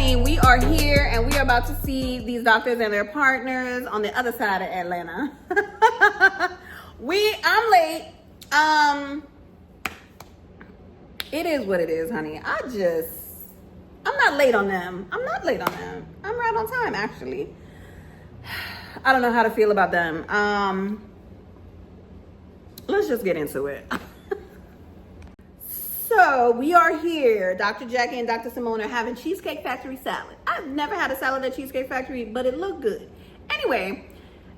honey, we are here and we are about to see these doctors and their partners on the other side of Atlanta. I'm late. It is what it is, honey. I'm not late on them. I'm right on time, actually. I don't know how to feel about them. Let's just get into it. So we are here. Dr. Jackie and Dr. Simone are having Cheesecake Factory salad. I've never had a salad at Cheesecake Factory, but it looked good. Anyway,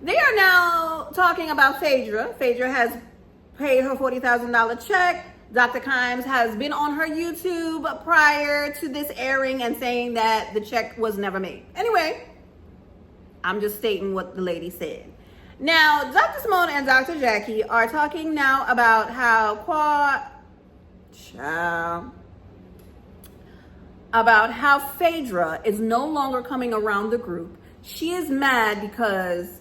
they are now talking about Phaedra. Phaedra has paid her $40,000 check. Dr. Kimes has been on her YouTube prior to this airing and saying that the check was never made. Anyway, I'm just stating what the lady said. Now, Dr. Simone and Dr. Jackie are talking now about how Phaedra is no longer coming around the group. She is mad because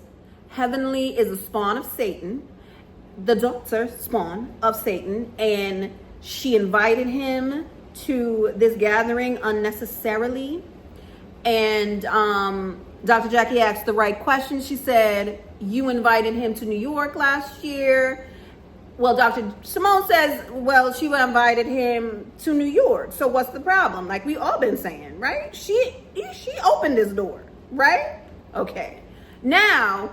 Heavenly is a spawn of Satan, the daughter spawn of Satan, and she invited him to this gathering unnecessarily. And Dr. Jackie asked the right question. She said, you invited him to New York last year. Well, Dr. Simone says, well, she invited him to New York. So what's the problem? Like we all been saying, right? She opened this door, right? Okay. Now,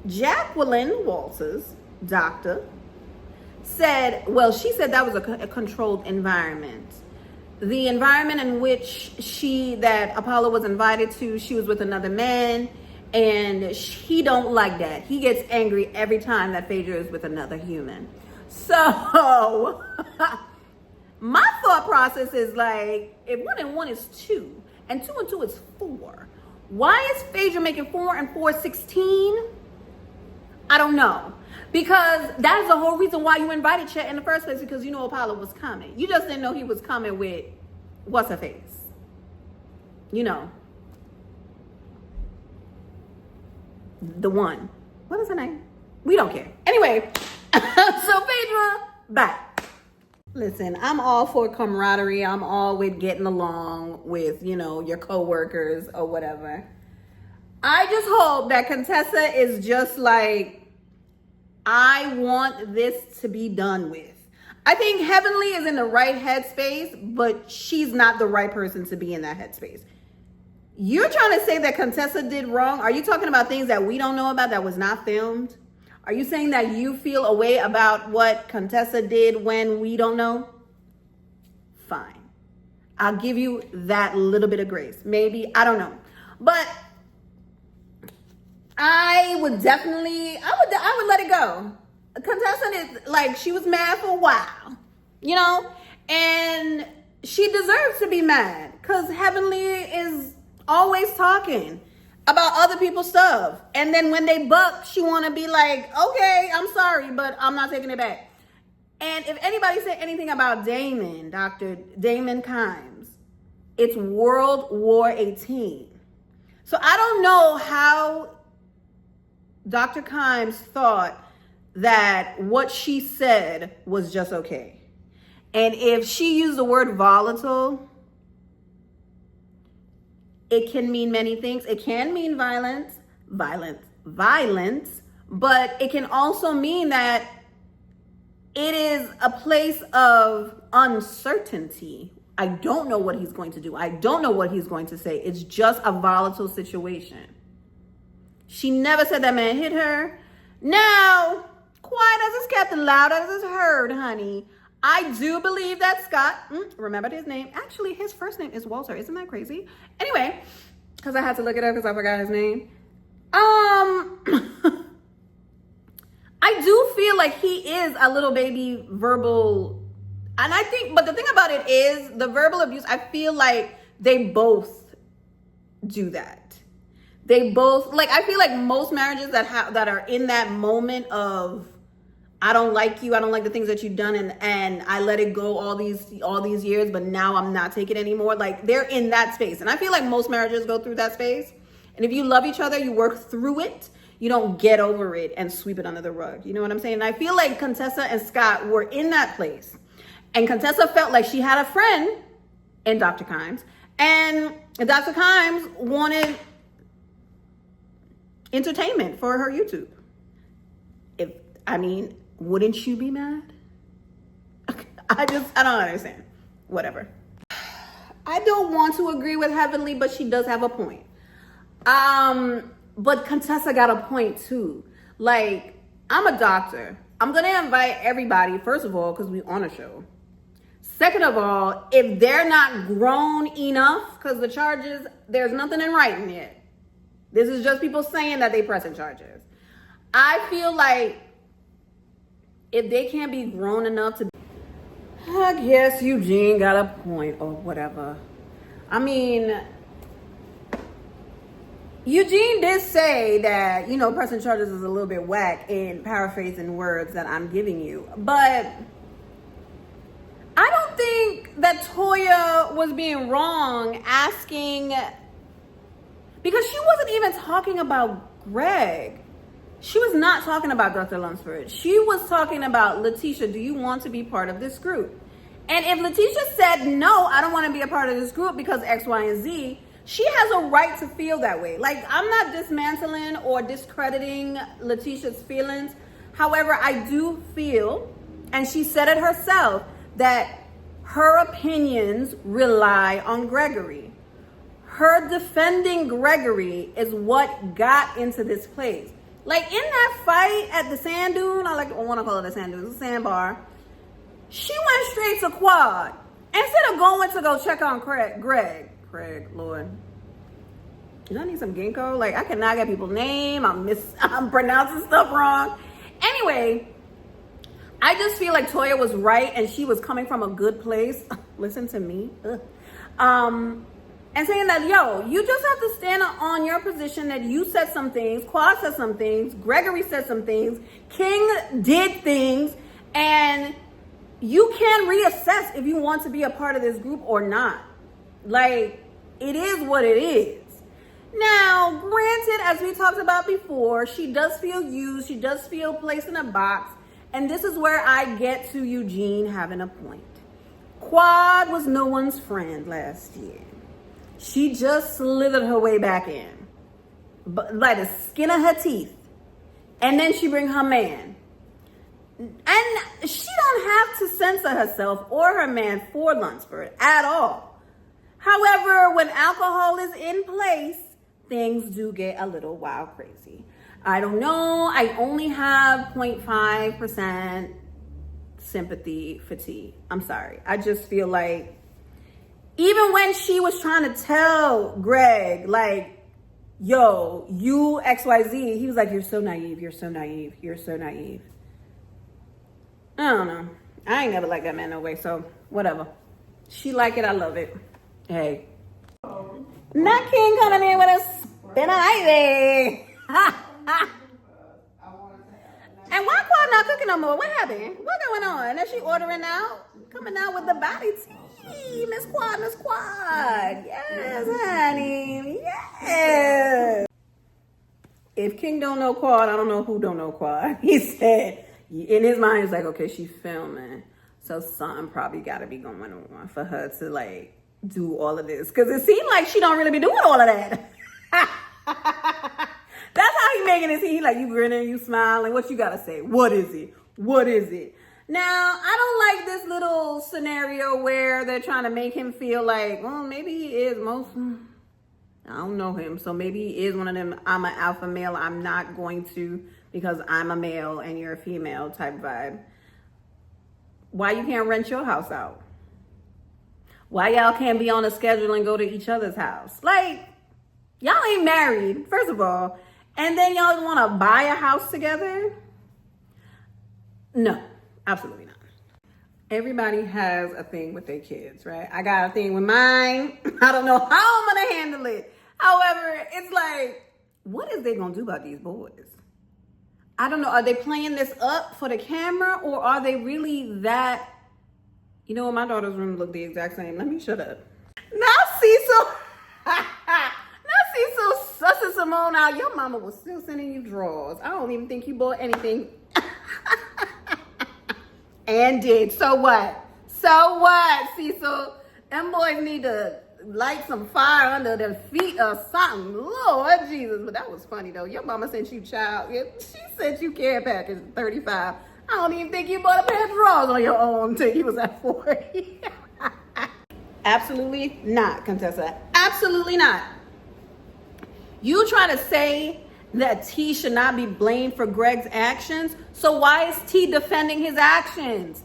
Jacqueline Walters, doctor, said, well, she said that was a controlled environment. The environment in which that Apollo was invited to, she was with another man. And he don't like that. He gets angry every time that Phaedra is with another human. So my thought process is like, if 1 and 1 is 2 and 2 and 2 is 4, why is Phaedra making 4 and 4 16? I don't know. Because that's the whole reason why you invited Chet in the first place, because you know Apollo was coming. You just didn't know he was coming with what's her face. You know. The one. What is her name? We don't care. Anyway, so Phaedra, back. Listen, I'm all for camaraderie. I'm all with getting along with, your coworkers or whatever. I just hope that Contessa is just like, I want this to be done with. I think Heavenly is in the right headspace, but she's not the right person to be in that headspace. You're trying to say that Contessa did wrong? Are you talking about things that we don't know about that was not filmed? Are you saying that you feel a way about what Contessa did when we don't know? Fine. I'll give you that little bit of grace. Maybe, I don't know. But I would let it go. Contessa is like, she was mad for a while, and she deserves to be mad because Heavenly is always talking about other people's stuff. And then when they buck, she want to be like, okay, I'm sorry, but I'm not taking it back. And if anybody said anything about Damon, Dr. Damon Kimes, it's World War 18. So I don't know how Dr. Kimes thought that what she said was just okay. And if she used the word volatile, it can mean many things. It can mean violence, but it can also mean that it is a place of uncertainty. I don't know what he's going to do. I don't know what he's going to say. It's just a volatile situation. She never said that man hit her. Now, quiet as is kept and loud as is heard, honey. I do believe that Scott, remembered his name. Actually, his first name is Walter. Isn't that crazy? Anyway, because I had to look it up because I forgot his name. I do feel like he is a little baby verbal. And I think, but the thing about it is the verbal abuse, I feel like they both do that. They both, like, I feel like most marriages that are in that moment of, I don't like you, I don't like the things that you've done, and I let it go all these years, but now I'm not taking it anymore. Like, they're in that space. And I feel like most marriages go through that space. And if you love each other, you work through it. You don't get over it and sweep it under the rug. You know what I'm saying? And I feel like Contessa and Scott were in that place. And Contessa felt like she had a friend in Dr. Kimes, and Dr. Kimes wanted entertainment for her YouTube. Wouldn't you be mad? I don't understand. Whatever. I don't want to agree with Heavenly, but she does have a point. But Contessa got a point too. Like, I'm a doctor. I'm gonna invite everybody, first of all, because we on a show. Second of all, if they're not grown enough, because the charges, there's nothing in writing yet. This is just people saying that they pressing charges. I feel like if they can't be grown enough to, I guess Eugene got a point or whatever. I mean, Eugene did say that, pressing charges is a little bit whack in paraphrasing words that I'm giving you. But I don't think that Toya was being wrong asking, because she wasn't even talking about Greg. She was not talking about Dr. Lunsford. She was talking about, Letitia, do you want to be part of this group? And if Letitia said, no, I don't want to be a part of this group because X, Y, and Z, she has a right to feel that way. Like, I'm not dismantling or discrediting Letitia's feelings. However, I do feel, and she said it herself, that her opinions rely on Gregory. Her defending Gregory is what got into this place. Like, in that fight at the sand dune, I want to call it a sand dune, it's a sandbar, she went straight to Quad. Instead of going to go check on Greg, Lord. Do I need some ginkgo? Like, I cannot get people's name. I'm pronouncing stuff wrong. Anyway, I just feel like Toya was right and she was coming from a good place. Listen to me. And saying that, you just have to stand on your position that you said some things, Quad said some things, Gregory said some things, King did things, and you can reassess if you want to be a part of this group or not. Like, it is what it is. Now, granted, as we talked about before, she does feel used, she does feel placed in a box, and this is where I get to Eugene having a point. Quad was no one's friend last year. She just slithered her way back in, by the skin of her teeth. And then she bring her man. And she don't have to censor herself or her man for Lunsford at all. However, when alcohol is in place, things do get a little wild crazy. I don't know. I only have 0.5% sympathy for T. I'm sorry. I just feel like even when she was trying to tell Greg, like, yo, you XYZ, he was like, you're so naive, you're so naive, you're so naive. I don't know. I ain't never liked that man no way, so whatever. She like it, I love it. Hey. Not King coming in with a spin of ivy. And why Quad not cooking no more? What happened? What going on? Is she ordering out? Coming out with the body tea. Miss Quad, Miss Quad. Yes, honey. Yes. If King don't know Quad, I don't know who don't know Quad. He said, in his mind, he's like, okay, she's filming. So something probably got to be going on for her to, like, do all of this. Because it seemed like she don't really be doing all of that. That's how he making it seem. He like, you grinning, you smiling. What you got to say? What is it? What is it? Now, I don't like this little scenario where they're trying to make him feel like, well, maybe he is I don't know him. So maybe he is one of them, I'm an alpha male, I'm not going to because I'm a male and you're a female type vibe. Why you can't rent your house out? Why y'all can't be on a schedule and go to each other's house? Like, y'all ain't married, first of all. And then y'all want to buy a house together? No, absolutely not. Everybody has a thing with their kids, right? I got a thing with mine. I don't know how I'm going to handle it. However, it's like, what is they going to do about these boys? I don't know. Are they playing this up for the camera or are they really that? You know what? My daughter's room look the exact same. Let me shut up. Now Cecil. Sus and Simone out. Your mama was still sending you drawers. I don't even think you bought anything. And did. So what? So what, Cecil? Them boys need to light some fire under their feet or something. Lord Jesus. But that was funny, though. Your mama sent you she sent you care package at 35. I don't even think you bought a pair of drawers on your own until you was at 40. Absolutely not, Contessa. Absolutely not. You try to say that T should not be blamed for Greg's actions. So why is T defending his actions?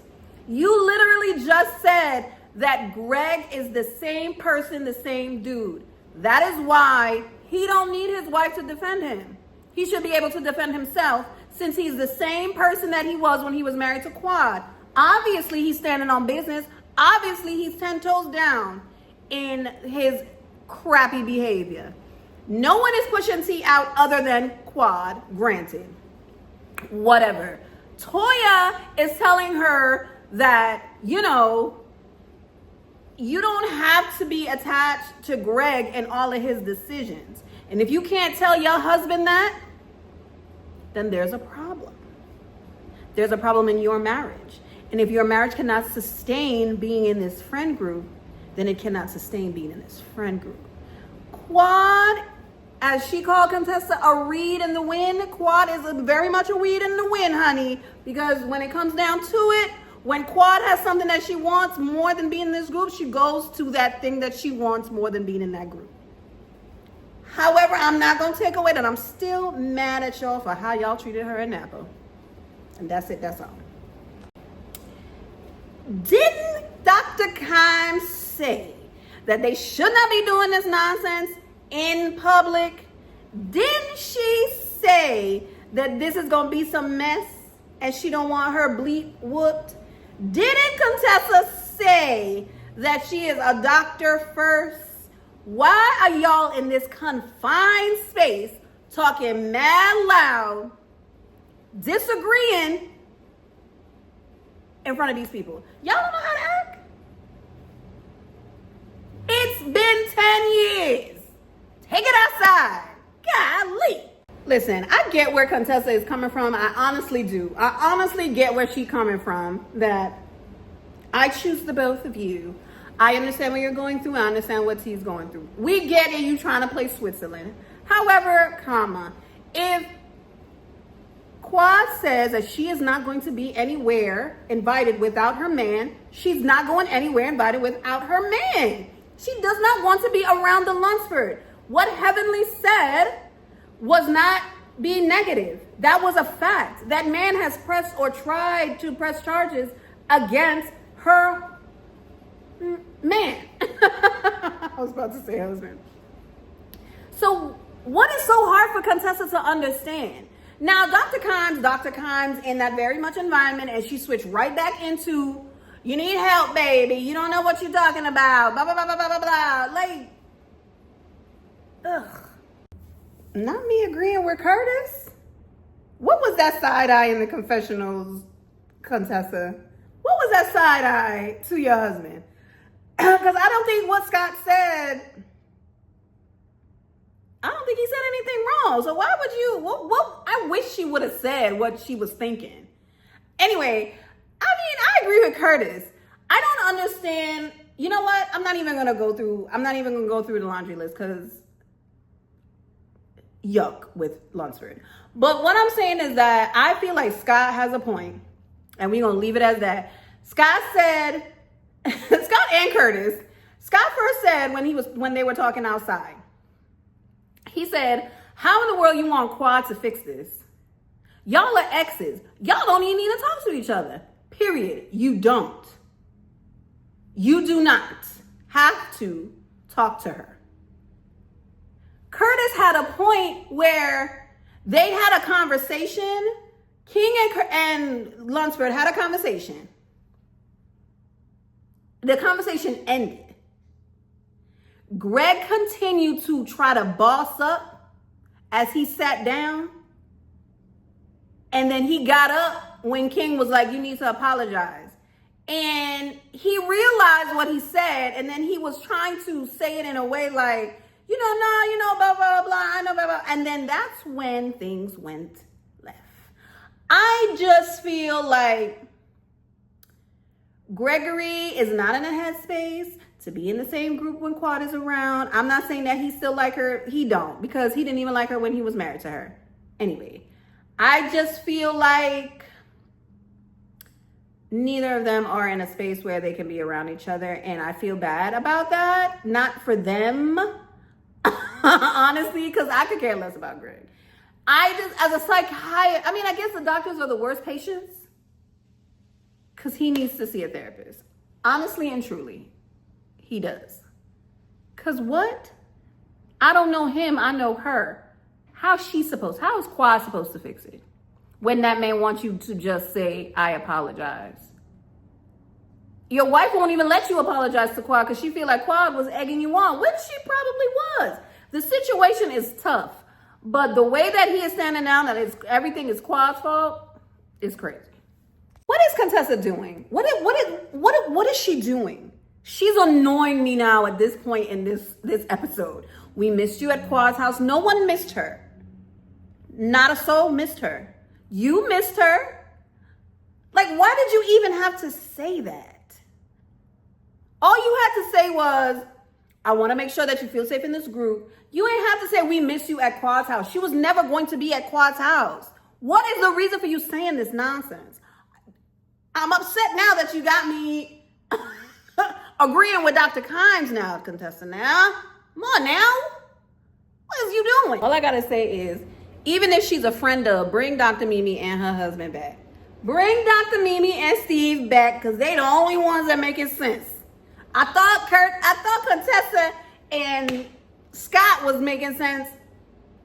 You literally just said that Greg is the same person, the same dude. That is why he don't need his wife to defend him. He should be able to defend himself since he's the same person that he was when he was married to Quad. Obviously, he's standing on business. Obviously, he's 10 toes down in his crappy behavior. No one is pushing T out other than Quad, granted. Whatever. Toya is telling her that, you don't have to be attached to Greg in all of his decisions. And if you can't tell your husband that, then there's a problem. There's a problem in your marriage. And if your marriage cannot sustain being in this friend group, then it cannot sustain being in this friend group. Quad, as she called Contessa, a reed in the wind. Quad is very much a weed in the wind, honey. Because when it comes down to it, when Quad has something that she wants more than being in this group, she goes to that thing that she wants more than being in that group. However, I'm not going to take away that I'm still mad at y'all for how y'all treated her in Napa. And that's it. That's all. Didn't Dr. Kimes say that they should not be doing this nonsense in public? Didn't she say that this is going to be some mess and she don't want her bleep whooped? Didn't Contessa say that she is a doctor first? Why are y'all in this confined space talking mad loud, disagreeing in front of these people? Y'all don't know how to act? It's been 10 years. Take it outside. Golly. Listen, I get where Contessa is coming from. I honestly do. I honestly get where she's coming from. That I choose the both of you. I understand what you're going through. I understand what he's going through. We get it. You trying to play Switzerland. However, if Quad says that she is not going to be anywhere invited without her man, she's not going anywhere invited without her man. She does not want to be around the Lunsford. What Heavenly said was not being negative. That was a fact. That man has pressed or tried to press charges against her man. I was about to say husband. So what is so hard for Contessa to understand? Now, Dr. Kimes in that very much environment, and she switched right back into, you need help, baby. You don't know what you're talking about. Blah, blah, blah, blah, blah, blah, blah. Like, ugh. Not me agreeing with Curtis. What was that side eye in the confessionals, Contessa? What was that side eye to your husband? Because I don't think what Scott said, I don't think he said anything wrong. So why would you, I wish she would have said what she was thinking. Anyway, I agree with Curtis. I don't understand. You know what? I'm not even going to go through the laundry list because yuck with Lunsford. But what I'm saying is that I feel like Scott has a point, and we're going to leave it as that. Scott said, Scott and Curtis, Scott first said when they were talking outside, he said, how in the world you want Quad to fix this? Y'all are exes. Y'all don't even need to talk to each other. Period. You don't. You do not have to talk to her. Curtis had a point where they had a conversation. King and Lunsford had a conversation. The conversation ended. Greg continued to try to boss up as he sat down. And then he got up when King was like, you need to apologize. And he realized what he said. And then he was trying to say it in a way like, blah, blah, blah, I know, blah, blah. And then that's when things went left. I just feel like Gregory is not in a headspace to be in the same group when Quad is around. I'm not saying that he still like her. He don't, because he didn't even like her when he was married to her. Anyway, I just feel like neither of them are in a space where they can be around each other. And I feel bad about that. Not for them, honestly, because I could care less about Greg. I just, as a psychiatrist, I mean, I guess the doctors are the worst patients, because he needs to see a therapist. Honestly and truly, he does. Because what? I don't know him, I know her. How is Quad supposed to fix it? When that man wants you to just say, I apologize. Your wife won't even let you apologize to Quad because she feel like Quad was egging you on, which she probably was. The situation is tough, but the way that he is standing down, that everything is Quad's fault, is crazy. What is Contessa doing? What is she doing? She's annoying me now at this point in this episode. We missed you at Quad's house. No one missed her. Not a soul missed her. You missed her. Like, why did you even have to say that? All you had to say was, I want to make sure that you feel safe in this group. You ain't have to say, we miss you at Quad's house. She was never going to be at Quad's house. What is the reason for you saying this nonsense? I'm upset now that you got me agreeing with Dr. Kimes now, Contessa. Now, come on now. What is you doing? All I got to say is, even if she's a friend of, bring Dr. Mimi and her husband back. Bring Dr. Mimi and Steve back, because they the only ones that making sense. I thought Contessa and Scott was making sense,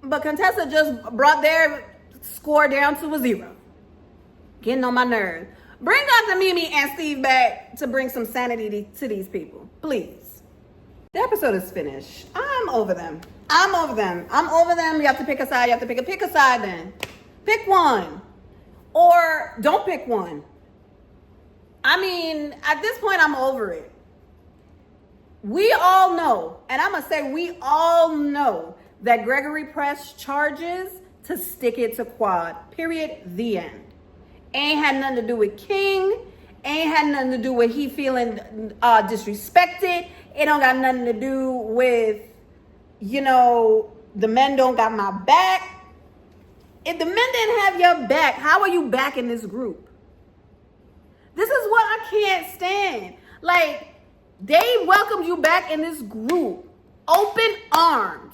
but Contessa just brought their score down to a 0. Getting on my nerves. Bring Dr. Mimi and Steve back to bring some sanity to these people, please. The episode is finished. I'm over them. You have to pick a side. Pick a side then. Pick one. Or don't pick one. I mean, at this point, I'm over it. We all know, and I'm going to say we all know, that Gregory pressed charges to stick it to Quad. Period. The end. Ain't had nothing to do with King. Ain't had nothing to do with he feeling disrespected. It don't got nothing to do with, the men don't got my back. If the men didn't have your back, how are you back in this group? This is what I can't stand. Like, they welcomed you back in this group, open arms,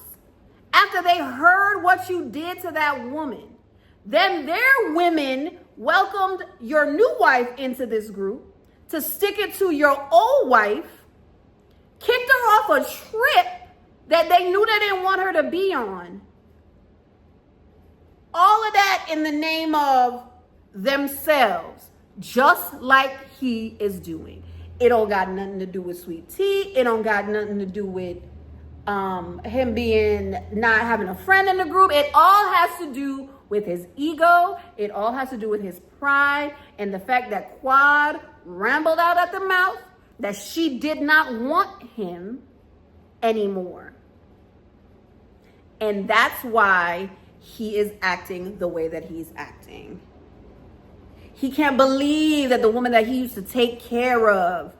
after they heard what you did to that woman. Then their women welcomed your new wife into this group to stick it to your old wife, kicked her off a trip that they knew they didn't want her to be on. All of that in the name of themselves, just like he is doing. It don't got nothing to do with Sweet Tea. It don't got nothing to do with him being not having a friend in the group. It all has to do with his ego. It all has to do with his pride and the fact that Quad rambled out at the mouth that she did not want him anymore. And that's why he is acting the way that he's acting. He can't believe that the woman that he used to take care of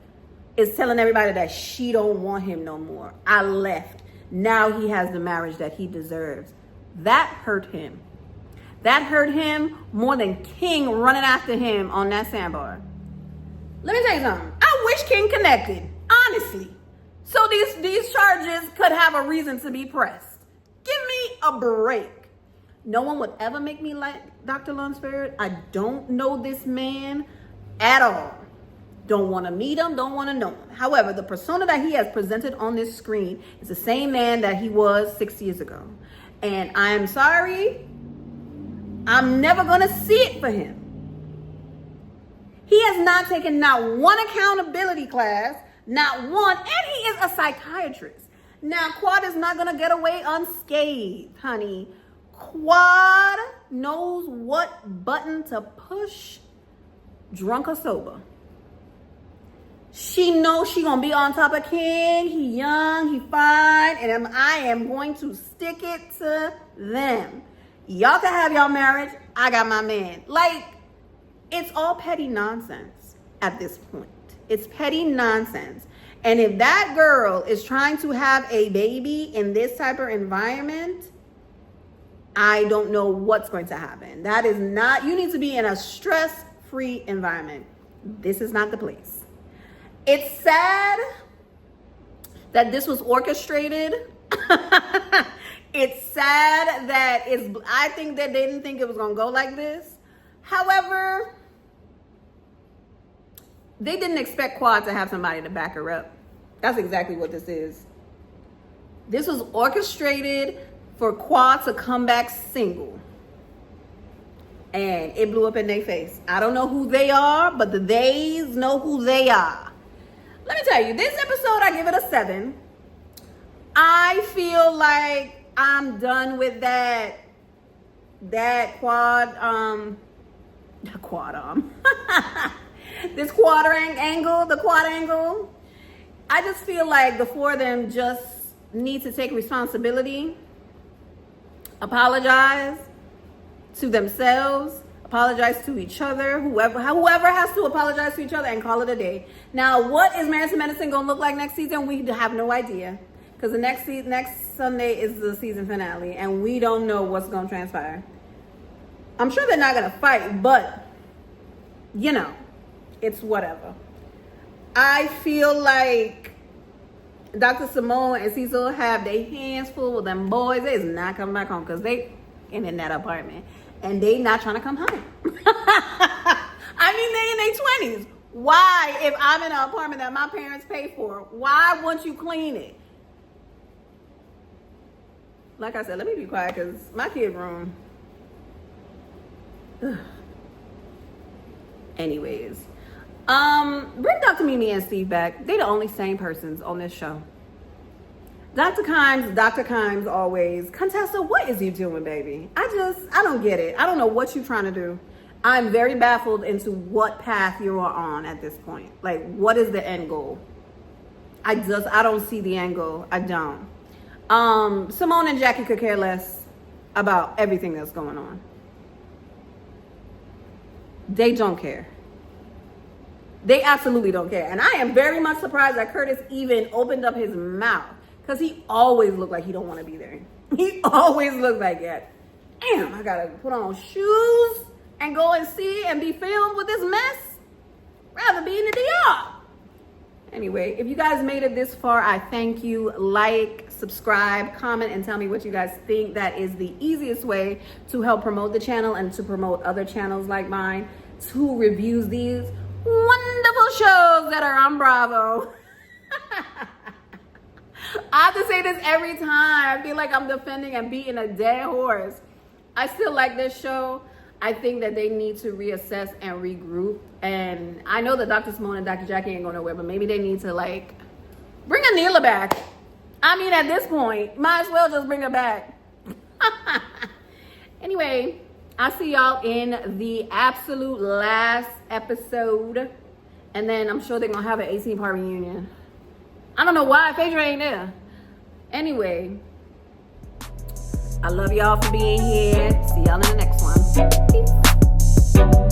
is telling everybody that she don't want him no more. I left. Now he has the marriage that he deserves. That hurt him. That hurt him more than King running after him on that sandbar. Let me tell you something. I wish King connected, honestly. So these charges could have a reason to be pressed. Give me a break. No one would ever make me like Dr. Lunsford. I don't know this man at all. Don't want to meet him, don't want to know him. However, the persona that he has presented on this screen is the same man that he was 6 years ago. And I'm sorry, I'm never going to see it for him. He has not taken not one accountability class, not one, and he is a psychiatrist. Now, Quad is not going to get away unscathed, honey. Quad knows what button to push, drunk or sober. She knows she gonna be on top of King. He young, he fine, and I am going to stick it to them. Y'all can have y'all marriage. I got my man. Like, it's all petty nonsense at this point. It's petty nonsense. And if that girl is trying to have a baby in this type of environment, I don't know what's going to happen. That is not, you need to be in a stress-free environment. This is not the place. It's sad that this was orchestrated. It's sad that I think that they didn't think it was going to go like this. However, they didn't expect Quad to have somebody to back her up. That's exactly what this is. This was orchestrated for Quad to come back single. And it blew up in their face. I don't know who they are, but the theys know who they are. Let me tell you, this episode, I give it a 7. I feel like I'm done with that quad arm. This the quad angle. I just feel like the four of them just need to take responsibility, apologize to themselves, apologize to each other, whoever has to apologize to each other, and call it a day. Now, what is Married to Medicine going to look like next season? We have no idea, because the next Sunday is the season finale, and we don't know what's going to transpire. I'm sure they're not going to fight, but, you know, it's whatever. I feel like Dr. Simone and Cecil have their hands full with them boys. They's not coming back home because they in that apartment and they not trying to come home. I mean, they in their 20s. Why, if I'm in an apartment that my parents pay for, why won't you clean it? Like I said, let me be quiet because my kid room. Anyways. Bring Dr. Mimi and Steve back. They the only sane persons on this show. Dr. Kimes always, Contessa, what is you doing, baby? I don't get it. I don't know what you're trying to do. I'm very baffled into what path you are on at this point. Like, what is the end goal? I don't see the end goal. I don't. Simone and Jackie could care less about everything that's going on. They don't care. They absolutely don't care. And I am very much surprised that Curtis even opened up his mouth, because he always looked like he don't want to be there. He always looked like that. Damn, I got to put on shoes and go and see and be filmed with this mess. Rather be in the DR. Anyway, if you guys made it this far, I thank you. Like, subscribe, comment, and tell me what you guys think. That is the easiest way to help promote the channel and to promote other channels like mine who reviews these wonderful shows that are on Bravo. I have to say this every time. I feel like I'm defending and beating a dead horse. I still like this show. I think that they need to reassess and regroup. And I know that Dr. Simone and Dr. Jackie ain't going nowhere, but maybe they need to, like, bring Anila back. I mean, at this point, might as well just bring her back. Anyway, I'll see y'all in the absolute last episode. And then I'm sure they're going to have an 18-part reunion. I don't know why Phaedra ain't there. Anyway, I love y'all for being here. See y'all in the next one. Peace.